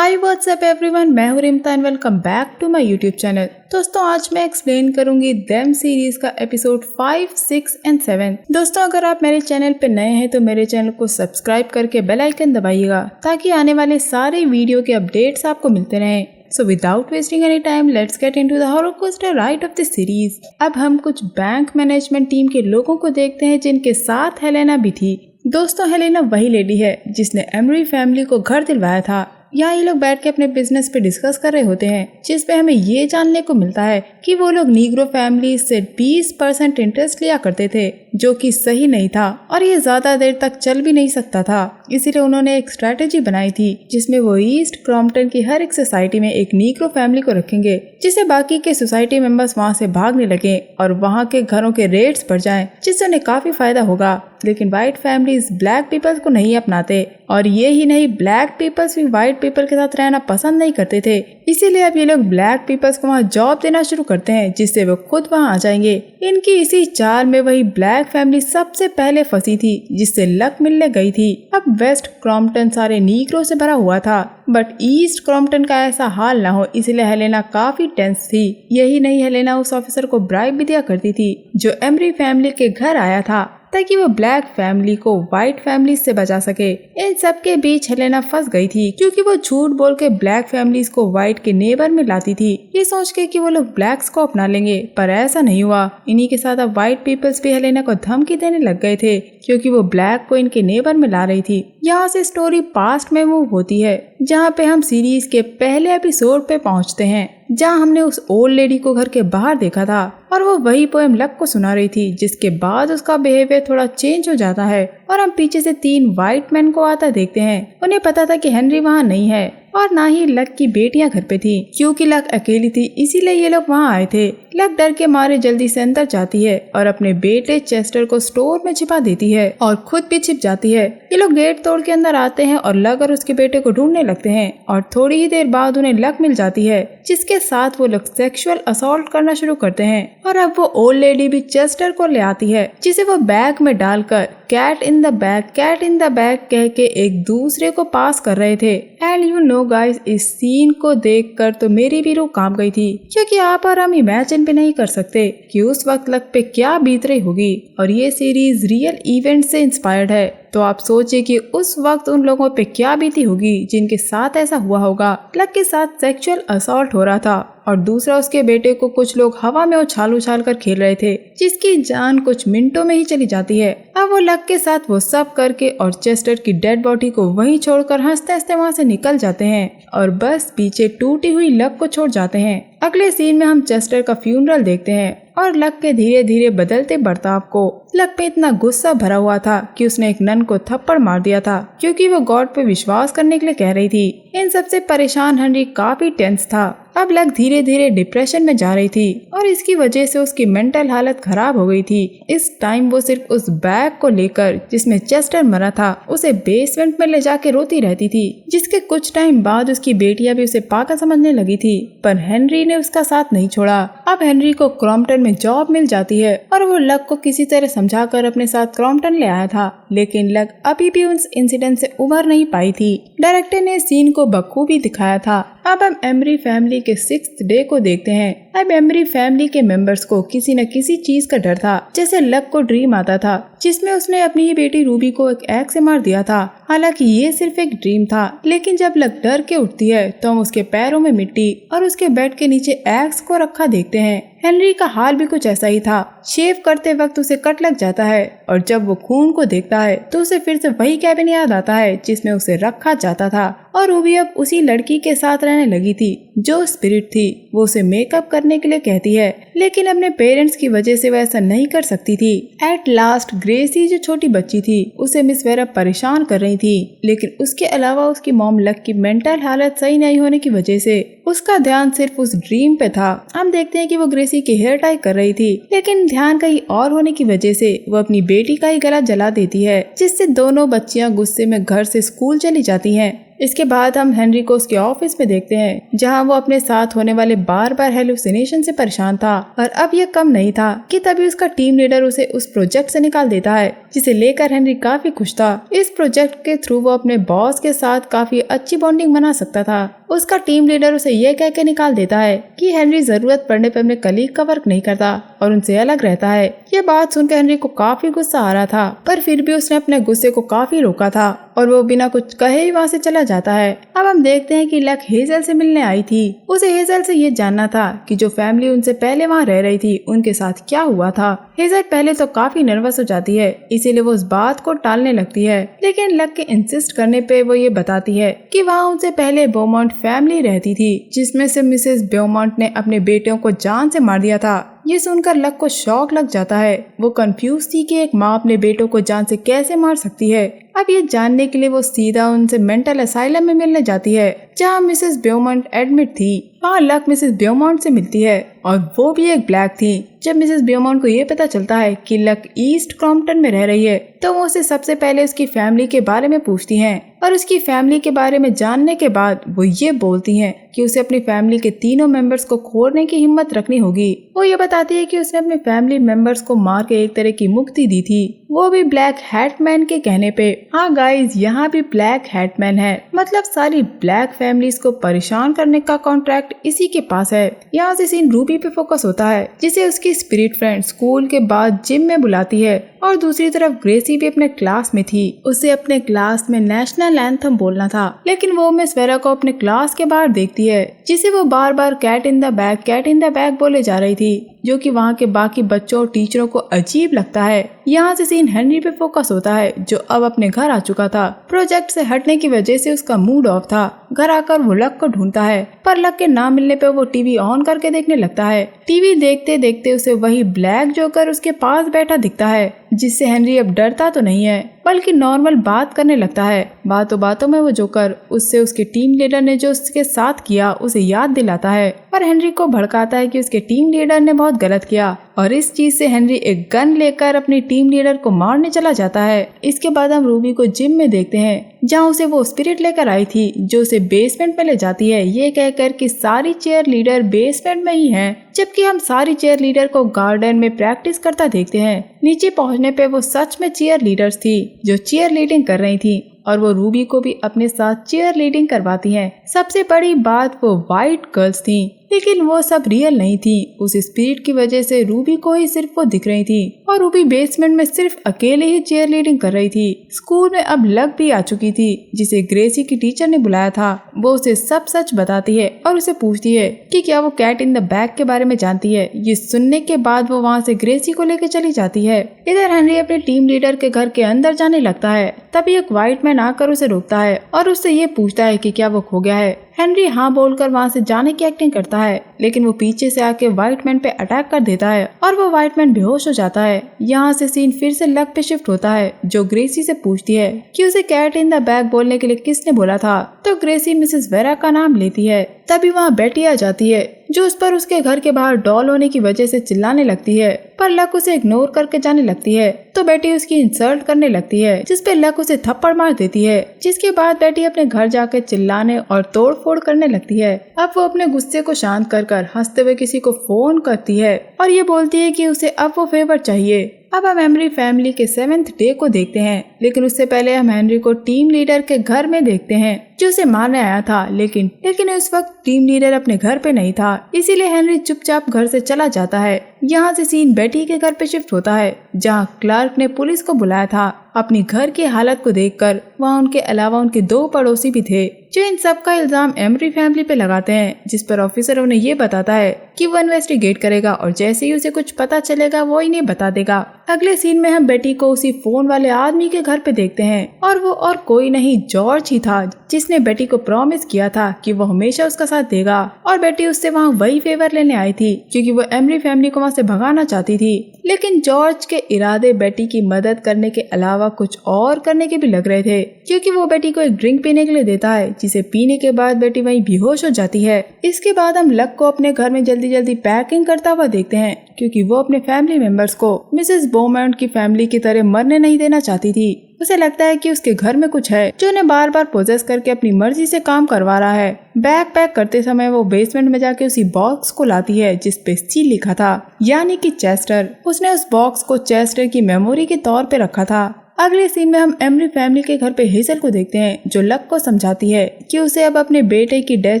हाय WhatsApp everyone, मैं हूं Rimta and welcome back to my YouTube channel. दोस्तों आज मैं एक्सप्लेन करूंगी देम सीरीज का एपिसोड 5, 6 एंड 7। दोस्तों अगर आप मेरे चैनल पे नए हैं तो मेरे चैनल को सब्सक्राइब करके बेल आइकन दबाइएगा ताकि आने वाले सारे वीडियो के अपडेट्स आपको मिलते रहें। So without wasting any time, let's get into the roller coaster ride of the series। अब हम कुछ बैंक मैनेजमेंट टीम के लोगों को देखते हैं जिनके साथ हेलेना भी थी। दोस्तों हेलेना वही लेडी है जिसने एमरी फैमिली को घर दिलवाया था। यहाँ ये लोग बैठ के अपने बिजनेस पे डिस्कस कर रहे होते हैं जिसपे हमें ये जानने को मिलता है कि वो लोग नीग्रो फैमिली से 20% इंटरेस्ट लिया करते थे जो कि सही नहीं था और ये ज्यादा देर तक चल भी नहीं सकता था। इसीलिए उन्होंने एक स्ट्रेटेजी बनाई थी जिसमें वो ईस्ट क्रॉम्पटन की हर एक सोसाइटी में एक नीग्रो फैमिली को रखेंगे जिससे बाकी के सोसाइटी मेंबर्स वहाँ से भागने लगे और वहाँ के घरों के रेट्स बढ़ जाएं जिससे उन्हें काफी फायदा होगा। लेकिन व्हाइट फैमिलीज ब्लैक पीपल्स को नहीं अपनाते और ये ही नहीं ब्लैक पीपल्स भी व्हाइट पीपल के साथ रहना पसंद नहीं करते थे। इसीलिए अब ये लोग ब्लैक पीपल्स को वहाँ जॉब देना शुरू करते हैं जिससे वो खुद वहाँ आ जाएंगे। इनकी इसी चाल में वही ब्लैक फैमिली सबसे पहले फंसी थी जिससे लक मिलने गई थी। अब वेस्ट क्रॉम्पटन सारे नीग्रो से भरा हुआ था बट ईस्ट क्रॉम्पटन का ऐसा हाल ना हो इसलिए हेलेना काफी टेंस थी। यही नहीं हेलेना उस ऑफिसर को ब्राइब भी दिया करती थी जो एमरी फैमिली के घर आया था ताकि वो ब्लैक फैमिली को व्हाइट फैमिली से बचा सके। इन सब के बीच हेलेना फंस गई थी क्योंकि वो झूठ बोल के ब्लैक फैमिलीज को व्हाइट के नेबर में लाती थी ये सोच के कि वो लोग ब्लैक्स को अपना लेंगे, पर ऐसा नहीं हुआ। इन्हीं के साथ अब व्हाइट पीपल्स भी हेलेना को धमकी देने लग गए थे क्योंकि वो ब्लैक को इनके नेबर में ला रही थी। यहाँ से स्टोरी पास्ट में मूव होती है जहाँ पे हम सीरीज के पहले एपिसोड पे पहुँचते हैं जहाँ हमने उस ओल्ड लेडी को घर के बाहर देखा था और वो वही पोएम लक को सुना रही थी जिसके बाद उसका बिहेवियर थोड़ा चेंज हो जाता है और हम पीछे से 3 व्हाइट मैन को आता देखते हैं। उन्हें पता था कि हेनरी वहाँ नहीं है और ना ही लक की बेटियां घर पे थी क्योंकि लक अकेली थी इसीलिए ये लोग वहाँ आए थे। लक डर के मारे जल्दी से अंदर जाती है और अपने बेटे चेस्टर को स्टोर में छिपा देती है और खुद भी छिप जाती है। ये लोग गेट तोड़ के अंदर आते हैं और लक और उसके बेटे को ढूंढने लगते हैं और थोड़ी ही देर बाद उन्हें लक मिल जाती है जिसके साथ वो लोग सेक्सुअल असॉल्ट करना शुरू करते हैं और अब वो ओल्ड लेडी भी चेस्टर को ले आती है जिसे वो बैग में डालकर कैट इन द बैग कह के एक दूसरे को पास कर रहे थे। एंड यू नो गाइस, इस सीन को देखकर तो मेरी भी रूह कांप गई थी क्योंकि आप और हम इमेजिन भी नहीं कर सकते कि उस वक्त लक पे क्या बीत रही होगी। और ये सीरीज रियल इवेंट से इंस्पायर्ड है तो आप सोचिए कि उस वक्त उन लोगों पे क्या बीती होगी जिनके साथ ऐसा हुआ होगा। लक के साथ सेक्सुअल असॉल्ट हो रहा था और दूसरा उसके बेटे को कुछ लोग हवा में उछाल कर खेल रहे थे जिसकी जान कुछ मिनटों में ही चली जाती है। अब वो लक के साथ वो सब करके और चेस्टर की डेड बॉडी को वहीं छोड़कर हंसते हंसते वहाँ से निकल जाते हैं और बस पीछे टूटी हुई लक को छोड़ जाते हैं। अगले सीन में हम चेस्टर का फ्यूनरल देखते हैं और लक के धीरे धीरे बदलते बर्ताव को। लक पे इतना गुस्सा भरा हुआ था कि उसने एक नन को थप्पड़ मार दिया था क्योंकि वो गॉड पे विश्वास करने के लिए कह रही थी। इन सबसे परेशान हेनरी काफी टेंस था। अब लक धीरे धीरे डिप्रेशन में जा रही थी और इसकी वजह से उसकी मेंटल हालत खराब हो गई थी। इस टाइम वो सिर्फ उस बैग को लेकर जिसमें चेस्टर मरा था उसे बेसमेंट में ले जाके रोती रहती थी जिसके कुछ टाइम बाद उसकी बेटियां भी उसे पागल समझने लगी थी, पर हेनरी ने उसका साथ नहीं छोड़ा। अब हेनरी को क्रॉम्पटन में जॉब मिल जाती है और वो लक को किसी तरह समझाकर अपने साथ क्रॉम्पटन ले आया था लेकिन लक अभी भी उस इंसिडेंट से उभर नहीं पाई थी। डायरेक्टर ने सीन को बखूबी दिखाया था। अब हम एमरी फैमिली के 6th डे को देखते हैं। अब एमरी फैमिली के मेंबर्स को किसी न किसी चीज का डर था। जैसे लक को ड्रीम आता था जिसमें उसने अपनी ही बेटी रूबी को एक एक्स से मार दिया था। हालांकि ये सिर्फ एक ड्रीम था लेकिन जब लक डर के उठती है तो हम उसके पैरों में मिट्टी और उसके बेड के नीचे एक्स को रखा देखते हैं। हेनरी का हाल भी कुछ ऐसा ही था। शेव करते वक्त उसे कट लग जाता है और जब वो खून को देखता है तो उसे फिर से वही कैबिन याद आता है जिसमें उसे रखा जाता था और रूबी अब उसी लड़की के साथ रहने लगी थी जो स्पिरिट थी। वो उसे मेकअप करने के लिए कहती है लेकिन अपने पेरेंट्स की वजह से वो ऐसा नहीं कर सकती थी। एट लास्ट ग्रेसी जो छोटी बच्ची थी उसे मिस वेरा परेशान कर रही थी लेकिन उसके अलावा उसकी मॉम लक की मेंटल हालत सही नहीं होने की वजह से उसका ध्यान सिर्फ उस ड्रीम पे था। हम देखते हैं कि वो ग्रेसी की हेयर टाई कर रही थी लेकिन ध्यान कहीं और होने की वजह से वो अपनी बेटी का ही गला जला देती है जिससे दोनों बच्चियां गुस्से में घर से स्कूल चली जाती हैं। इसके बाद हम हेनरी को उसके ऑफिस में देखते हैं, जहाँ वो अपने साथ होने वाले बार बार हेलुसिनेशन से परेशान था। और अब ये कम नहीं था कि तभी उसका टीम लीडर उसे उस प्रोजेक्ट से निकाल देता है, जिसे लेकर हेनरी काफी खुश था। इस प्रोजेक्ट के थ्रू वो अपने बॉस के साथ काफी अच्छी बॉन्डिंग बना सकता था। उसका टीम लीडर उसे ये कह के निकाल देता है कि हेनरी जरूरत पड़ने पर अपने कलीग का वर्क नहीं करता और उनसे अलग रहता है। ये बात सुनकर हेनरी को काफी गुस्सा आ रहा था, पर फिर भी उसने अपने गुस्से को काफी रोका था और वो बिना कुछ कहे ही वहाँ से चला जाता है। अब हम देखते हैं कि लक हेजल से मिलने आई थी। उसे हेजल से ये जानना था कि जो फैमिली उनसे पहले वहाँ रह रही थी उनके साथ क्या हुआ था। हेजल पहले तो काफी नर्वस हो जाती है, इसीलिए वो उस बात को टालने लगती है, लेकिन लक के इंसिस्ट करने पे वो ये बताती है कि वहाँ उनसे पहले बोमॉन्ट फैमिली रहती थी, जिसमें से मिसेस बोमॉन्ट ने अपने बेटियों को जान से मार दिया था। ये सुनकर लक को शॉक लग जाता है। वो कंफ्यूज थी कि एक माँ अपने बेटों को जान से कैसे मार सकती है। अब ये जानने के लिए वो सीधा उनसे मेंटल असाइलम में मिलने जाती है, जहाँ मिसेस ब्योमॉन्ट एडमिट थी। वहाँ लक मिसेस ब्योमॉन्ट से मिलती है और वो भी एक ब्लैक थी। जब मिसेस ब्योमॉन्ट को ये पता चलता है कि लक ईस्ट क्रॉम्पटन में रह रही है, तो वो उसे सबसे पहले उसकी फैमिली के बारे में पूछती हैं और उसकी फैमिली के बारे में जानने के बाद वो ये बोलती हैं कि उसे अपनी फैमिली के तीनों मेंबर्स को खोने की हिम्मत रखनी होगी। वो ये बताती है कि उसने अपने फैमिली मेंबर्स को मार के एक तरह की मुक्ति दी थी, वो भी ब्लैक हैटमैन के कहने पे। हाँ गाइज, यहाँ भी ब्लैक हैटमैन है, मतलब सारी ब्लैक फैमिलीज को परेशान करने का कॉन्ट्रैक्ट इसी के पास है। यहाँ से सीन रूबी पे फोकस होता है, जिसे उसकी स्पिरिट फ्रेंड स्कूल के बाद जिम में बुलाती है और दूसरी तरफ ग्रेसी भी अपने क्लास में थी। उसे अपने क्लास में नेशनल एंथम बोलना था, लेकिन वो मिस वेरा को अपने क्लास के बाहर देखती है, जिसे वो बार बार कैट इन द बैग बोले जा रही थी, जो कि वहाँ के बाकी बच्चों और टीचरों को अजीब लगता है। यहाँ से सीन हेनरी पे फोकस होता है, जो अब अपने घर आ चुका था। प्रोजेक्ट से हटने की वजह से उसका मूड ऑफ था। घर आकर वो लक को ढूंढता है, पर लक के ना मिलने पे वो टीवी ऑन करके देखने लगता है। टीवी देखते देखते उसे वही ब्लैक जोकर उसके पास बैठा दिखता है, जिससे हेनरी अब डरता तो नहीं है, बल्कि नॉर्मल बात करने लगता है। बातों बातों में वो जोकर उससे उसके टीम लीडर ने जो उसके साथ किया उसे याद दिलाता है, पर हेनरी को भड़काता है कि उसके टीम लीडर ने बहुत गलत किया, और इस चीज से हेनरी एक गन लेकर अपनी टीम लीडर को मारने चला जाता है। इसके बाद हम रूबी को जिम में देखते हैं, जहाँ उसे वो स्पिरिट लेकर आई थी, जो उसे बेसमेंट में ले जाती है, ये कहकर कि सारी चेयर लीडर बेसमेंट में ही हैं, जबकि हम सारी चेयर लीडर को गार्डन में प्रैक्टिस करता देखते हैं। नीचे पहुंचने पे वो सच में चेयर लीडर्स थी, जो चेयर लीडिंग कर रही थी, और वो रूबी को भी अपने साथ चेयर लीडिंग करवाती हैं। सबसे बड़ी बात, वो वाइट गर्ल्स थी, लेकिन वो सब रियल नहीं थी। उस स्पिरिट की वजह से रूबी को ही सिर्फ वो दिख रही थी, और रूबी बेसमेंट में सिर्फ अकेले ही चेयर लीडिंग कर रही थी। स्कूल में अब लक भी आ चुकी थी, जिसे ग्रेसी की टीचर ने बुलाया था। वो उसे सब सच बताती है और उसे पूछती है कि क्या वो कैट इन द बैग के बारे में जानती है। ये सुनने के बाद वो वहाँ से ग्रेसी को लेकर चली जाती है। इधर हेनरी अपने टीम लीडर के घर के अंदर जाने लगता है, तभी एक व्हाइट मैन आकर उसे रोकता है और उससे ये पूछता है कि क्या वो खो गया है। हेनरी हाँ बोलकर वहाँ से जाने की एक्टिंग करता है, लेकिन वो पीछे से आके व्हाइट मैन पे अटैक कर देता है और वो व्हाइट मैन बेहोश हो जाता है। यहाँ से सीन फिर से लक पे शिफ्ट होता है, जो ग्रेसी से पूछती है कि उसे कैट इन द बैग बोलने के लिए किसने बोला था। तो ग्रेसी मिसेस वेरा का नाम लेती है। तभी वहाँ बेटी आ जाती है, जो उस पर उसके घर के बाहर डॉल होने की वजह से चिल्लाने लगती है, पर लक उसे इग्नोर करके जाने लगती है। तो बेटी उसकी इंसल्ट करने लगती है, जिसपे लक उसे थप्पड़ मार देती है, जिसके बाद बेटी अपने घर जाकर चिल्लाने और तोड़फोड़ करने लगती है। अब वो अपने गुस्से को शांत कर हंसते हुए किसी को फोन करती है और ये बोलती है कि उसे अब वो फेवर चाहिए। अब हम हेनरी फैमिली के 7th डे को देखते हैं, लेकिन उससे पहले हम हेनरी को टीम लीडर के घर में देखते हैं, जो उसे मारने आया था। लेकिन उस वक्त टीम लीडर अपने घर पे नहीं था, इसीलिए हेनरी चुपचाप घर से चला जाता है। यहाँ से सीन बेटी के घर पे शिफ्ट होता है, जहाँ क्लार्क ने पुलिस को बुलाया था। अपनी घर की हालत को देखकर वहाँ उनके अलावा उनके 2 पड़ोसी भी थे, जो इन सब का इल्जाम एमरी फैमिली पे लगाते हैं, जिस पर ऑफिसर उन्हें ये बताता है कि वो इन्वेस्टिगेट करेगा और जैसे ही उसे कुछ पता चलेगा वो इन्हें बता देगा। अगले सीन में हम बेटी को उसी फोन वाले आदमी के घर पे देखते हैं, और वो और कोई नहीं जॉर्ज ही था, जिसने बेटी को प्रॉमिस किया था कि वो हमेशा उसका साथ देगा। और बेटी उससे वहाँ वही फेवर लेने आई थी, क्योंकि वो एमरी फैमिली को वहाँ से भगाना चाहती थी। लेकिन जॉर्ज के इरादे बेटी की मदद करने के अलावा कुछ और करने के भी लग रहे थे, क्योंकि वो बेटी को एक ड्रिंक पीने के लिए देता है, जिसे पीने के बाद बेटी वहीं बेहोश हो जाती है। इसके बाद हम लक को अपने घर में जल्दी जल्दी पैकिंग करता हुआ देखते हैं, क्योंकि वो अपने फैमिली मेंबर्स को मिसेस बोमॉन्ट की फैमिली की तरह मरने नहीं देना चाहती थी। उसे लगता है कि उसके घर में कुछ है जो उन्हें बार बार पोजेस करके अपनी मर्जी से काम करवा रहा है। बैग पैक करते समय वो बेसमेंट में जाके उसी बॉक्स को लाती है जिस पे सी लिखा था, यानी कि चेस्टर। उसने उस बॉक्स को चेस्टर की मेमोरी के तौर पे रखा था। अगले सीन में हम एमरी फैमिली के घर पे हेजल को देखते हैं जो लक को समझाती है कि उसे अब अपने बेटे की डेथ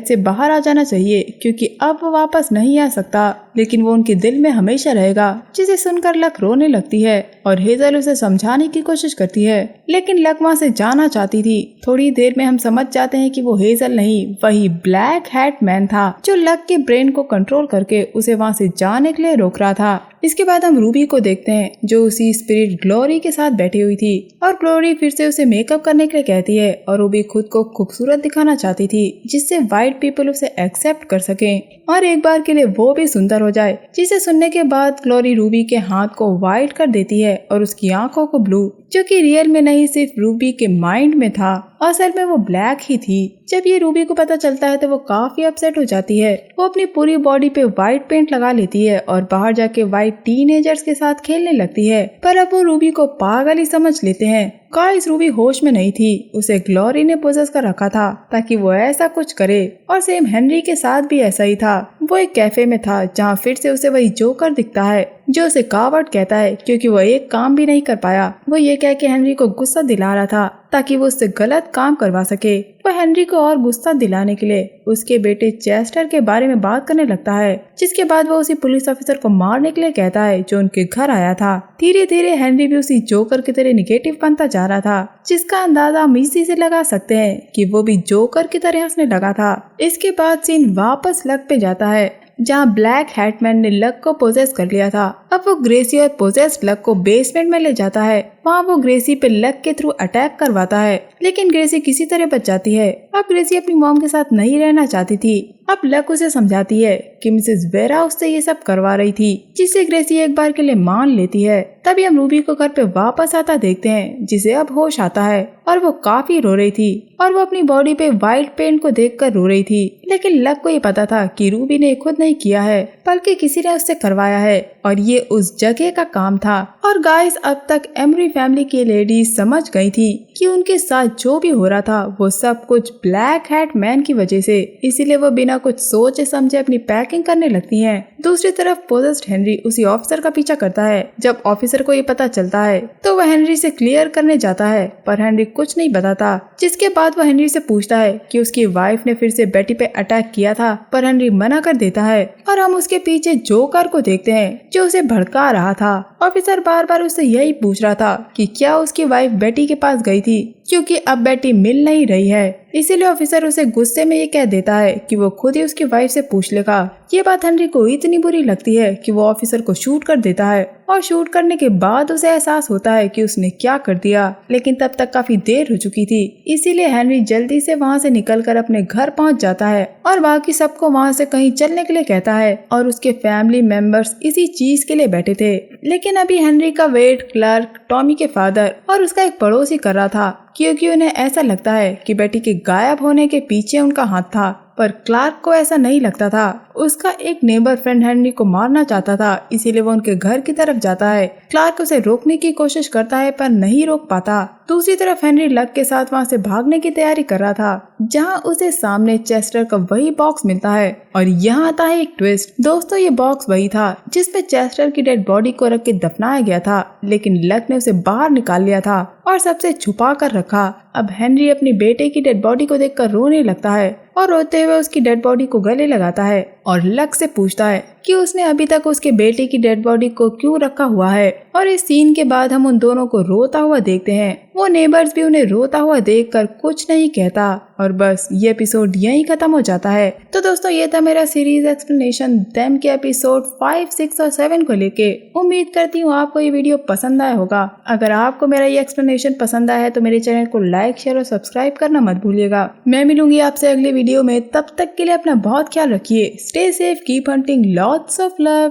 से बाहर आ जाना चाहिए क्योंकि अब वो वापस नहीं आ सकता, लेकिन वो उनके दिल में हमेशा रहेगा। जिसे सुनकर लक रोने लगती है और हेजल उसे समझाने की कोशिश करती है, लेकिन लक वहाँ से जाना चाहती थी। थोड़ी देर में हम समझ जाते हैं कि वो हेजल नहीं, वही ब्लैक हैट मैन था जो लक के ब्रेन को कंट्रोल करके उसे वहाँ से जाने के लिए रोक रहा था। इसके बाद हम रूबी को देखते हैं जो उसी स्पिरिट ग्लोरी के साथ बैठी हुई थी और ग्लोरी फिर से उसे मेकअप करने के लिए कहती है और रूबी खुद को खूबसूरत दिखाना चाहती थी जिससे वाइट पीपल उसे एक्सेप्ट कर सके और एक बार के लिए वो भी सुंदर हो जाए। जिसे सुनने के बाद ग्लोरी रूबी के हाथ को व्हाइट कर देती है और उसकी आंखों को ब्लू, जो कि रियल में नहीं सिर्फ रूबी के माइंड में था, असल में वो ब्लैक ही थी। जब ये रूबी को पता चलता है तो वो काफी अपसेट हो जाती है। वो अपनी पूरी बॉडी पे व्हाइट पेंट लगा लेती है और बाहर जाके व्हाइट टीनेजर्स के साथ खेलने लगती है, पर अब वो रूबी को पागल ही समझ लेते हैं। गाइस, रूबी होश में नहीं थी, उसे ग्लोरी ने पोजेस कर रखा था ताकि वो ऐसा कुछ करे और सेम हेनरी के साथ भी ऐसा ही था। वो एक कैफे में था जहाँ फिर से उसे वही जोकर दिखता है जो उसे कावर्ड कहता है क्योंकि वो एक काम भी नहीं कर पाया। वो ये कह के हेनरी को गुस्सा दिला रहा था ताकि वो उससे गलत काम करवा सके। वो हेनरी को और गुस्सा दिलाने के लिए उसके बेटे चेस्टर के बारे में बात करने लगता है, जिसके बाद वो उसी पुलिस ऑफिसर को मारने के लिए कहता है जो उनके घर आया था। धीरे धीरे हेनरी भी उसी जोकर की तरह निगेटिव बनता जा रहा था, जिसका अंदाजा हम इसी से लगा सकते हैं कि वो भी जोकर की तरह हंसने लगा था। इसके बाद सीन वापस लक पे जाता है जहाँ ब्लैक हैटमैन ने लक को पोजेस कर लिया था। अब वो ग्रेसी और पोजेस्ड लक को बेसमेंट में ले जाता है। वहाँ वो ग्रेसी पे लक के थ्रू अटैक करवाता है, लेकिन ग्रेसी किसी तरह बच जाती है। अब ग्रेसी अपनी मॉम के साथ नहीं रहना चाहती थी। अब लक उसे समझाती है कि मिसेस वेरा उससे ये सब करवा रही थी, जिसे ग्रेसी एक बार के लिए मान लेती है। तभी हम रूबी को घर पे वापस आता देखते हैं, जिसे अब होश आता है और वो काफी रो रही थी और वो अपनी बॉडी पे व्हाइट पेंट को देखकर रो रही थी। लेकिन लक को ये पता था कि रूबी ने खुद नहीं किया है बल्कि किसी ने उससे करवाया है और ये उस जगह का काम था। और गाइस, अब तक एमरी फैमिली की लेडीज समझ गई थी कि उनके साथ जो भी हो रहा था वो सब कुछ ब्लैक हैट मैन की वजह से, इसीलिए वो बिना कुछ सोचे समझे अपनी पैकिंग करने लगती हैं। दूसरी तरफ पोजेस्ड हेनरी उसी ऑफिसर का पीछा करता है। जब ऑफिसर को ये पता चलता है तो वह हेनरी से क्लियर करने जाता है, पर हेनरी कुछ नहीं बताता। जिसके बाद वह हेनरी से पूछता है कि उसकी वाइफ ने फिर से बेटी पे अटैक किया था, पर हेनरी मना कर देता है और हम उसके पीछे जोकर को देखते हैं जो उसे भड़का रहा था। ऑफिसर बार बार उससे यही पूछ रहा था कि क्या उसकी वाइफ बेटी के पास गई थी, क्योंकि अब बेटी मिल नहीं रही है। इसीलिए ऑफिसर उसे गुस्से में ये कह देता है कि वो खुद ही उसकी वाइफ से पूछ लेगा। ये बात हेनरी को इतनी बुरी लगती है कि वो ऑफिसर को शूट कर देता है और शूट करने के बाद उसे एहसास होता है कि उसने क्या कर दिया, लेकिन तब तक काफी देर हो चुकी थी। इसीलिए हेनरी जल्दी से वहाँ से निकलकर अपने घर पहुँच जाता है और बाकी सबको वहाँ से कहीं चलने के लिए कहता है और उसके फैमिली मेंबर्स इसी चीज के लिए बैठे थे। लेकिन अभी हेनरी का वेट क्लर्क टॉमी के फादर और उसका एक पड़ोसी कर रहा था, क्योंकि उन्हें ऐसा लगता है कि बेटी के गायब होने के पीछे उनका हाथ था। पर क्लार्क को ऐसा नहीं लगता था। उसका एक नेबर फ्रेंड हेनरी को मारना चाहता था, इसीलिए वो उनके घर की तरफ जाता है। क्लार्क उसे रोकने की कोशिश करता है पर नहीं रोक पाता। दूसरी तरफ हेनरी लक के साथ वहाँ से भागने की तैयारी कर रहा था, जहाँ उसे सामने चेस्टर का वही बॉक्स मिलता है। और यहाँ आता है एक ट्विस्ट। दोस्तों, ये बॉक्स वही था जिसमें चेस्टर की डेड बॉडी को रख के दफनाया गया था, लेकिन लक ने उसे बाहर निकाल लिया था और सबसे छुपा कर रखा। अब हेनरी अपनी बेटे की डेड बॉडी को देखकर रोने लगता है और रोते हुए उसकी डेड बॉडी को गले लगाता है और लक से पूछता है कि उसने अभी तक उसके बेटे की डेड बॉडी को क्यों रखा हुआ है। और इस सीन के बाद हम उन दोनों को रोता हुआ देखते हैं। वो नेबर्स भी उन्हें रोता हुआ देखकर कुछ नहीं कहता और बस ये एपिसोड यहीं खत्म हो जाता है। तो दोस्तों, ये था मेरा सीरीज एक्सप्लेनेशन देम के एपिसोड 5, 6 और 7 को लेके। उम्मीद करती हूँ आपको ये वीडियो पसंद आया होगा। अगर आपको मेरा ये एक्सप्लेनेशन पसंद आया है तो मेरे चैनल को लाइक, शेयर और सब्सक्राइब करना मत भूलिएगा। मैं मिलूंगी आपसे अगले वीडियो में, तब तक के लिए अपना बहुत ख्याल रखिए। Stay safe, keep hunting, lots of love.